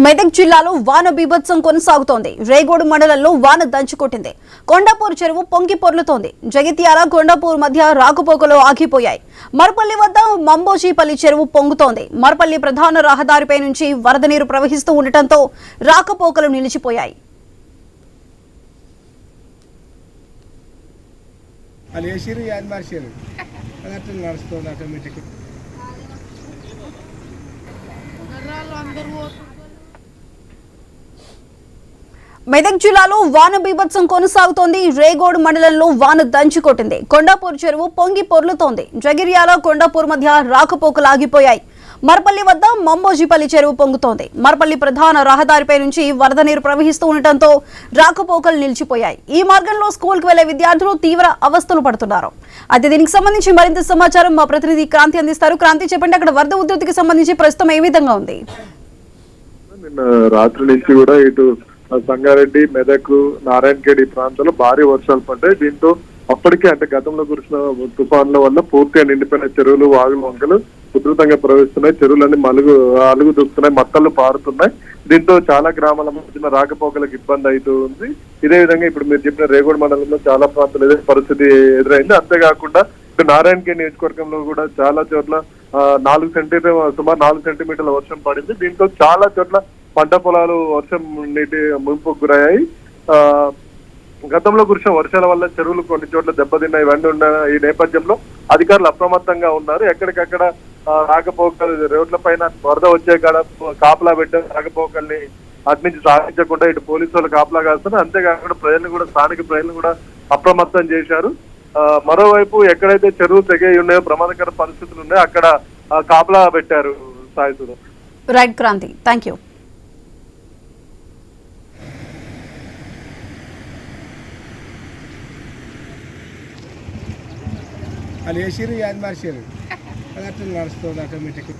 మెదక్ జిల్లాలో వాన బీభత్సం కొనసాగుతోంది. రేగోడు మండలంలో వాన దంచుకొట్టింది. కొండాపూర్ చెరువు పొంగి పొర్లుతోంది. జగిత్యాల కొండాపూర్ మధ్య రాకపోకలు ఆగిపోయాయి. మర్పల్లి వద్ద మంబోజీపల్లి చెరువు పొంగుతోంది. మర్పల్లి ప్రధాన రహదారిపై నుంచి వరద నీరు ప్రవహిస్తూ ఉండటంతో రాకపోకలు నిలిచిపోయాయి. మెదక్ జిల్లాలో వాన బీభత్సం కొనసాగుతోంది. రేగోడు మండలంలో వాన దంచుకొట్టింది. కొండాపూర్ చెరువు పొంగి పొర్లుతోంది. జగిర్యాల కొండాపూర్ మధ్య రాకపోకలు ఆగిపోయాయి. మర్పల్లి వద్ద మంబోజీపల్లి చెరువు పొంగుతోంది. మర్పల్లి ప్రధాన రహదారిపై నుంచి వరద నీరు ప్రవహిస్తూ ఉండటంతో రాకపోకలు నిలిచిపోయాయి. ఈ మార్గంలో స్కూల్కి వెళ్లే విద్యార్థులు తీవ్ర అవస్థలు పడుతున్నారు. అయితే దీనికి సంబంధించి మరింత సమాచారం మా ప్రతినిధి క్రాంతి అందిస్తారు. క్రాంతి, చెప్పండి, అక్కడ వరద ఉధృతికి సంబంధించి ప్రస్తుతం ఏ విధంగా ఉంది? నిన్న రాత్రి నుంచి కూడా ఇటు సంగారెడ్డి, మెదక్, నారాయణఖేడ్ ఈ ప్రాంతాల్లో భారీ వర్షాలు పడ్డాయి. దీంతో అప్పటికే అంటే గతంలో కురిసిన తుఫాన్ల వల్ల పూర్తిగా నిండిపోయిన చెరువులు, వాగులు, వంకలు ఉధృతంగా ప్రవహిస్తున్నాయి. చెరువులన్నీ అలుగు దొక్కుతున్నాయి, మత్తలు పారుతున్నాయి. దీంతో చాలా గ్రామాల మధ్యన రాకపోకలకు ఇబ్బంది అవుతూ ఉంది. ఇదే విధంగా ఇప్పుడు మీరు చెప్పిన రేగోడు మండలంలో చాలా ప్రాంతాలు ఇదే పరిస్థితి ఎదురైంది. అంతేకాకుండా ఇటు నారాయణఖేడ్ నియోజకవర్గంలో కూడా చాలా చోట్ల సుమారు 4 సెంటీమీటర్ల వర్షం పడింది. దీంతో చాలా చోట్ల పంట పొలాలు వర్షం నీటి ముంపుకు గురయ్యాయి. గతంలో కురిసిన వర్షాల వల్ల చెరువులు కొన్ని చోట్ల దెబ్బతిన్నాయి. ఇవన్నీ ఉన్న ఈ నేపథ్యంలో అధికారులు అప్రమత్తంగా ఉన్నారు. ఎక్కడికక్కడ రాకపోకలు, రోడ్ల పైన వరద వచ్చే కాడ కాపలా పెట్టే రాకపోకల్ని అటు నుంచి సాగించకుండా ఇటు పోలీసు వాళ్ళు కాపలా కాస్తున్నారు. అంతేకాకుండా స్థానిక ప్రజలను కూడా అప్రమత్తం చేశారు. మరోవైపు ఎక్కడైతే చెరువు తెగేయి ఉన్నాయో, ప్రమాదకర పరిస్థితులు ఉన్నాయో అక్కడ కాపలా పెట్టారు. సాయిసుడు. Right Kranti, thank you. అది వేసిరు, అది మరిచారు, అది అట్లా నడుస్తుంది ఆటోమేటిక్.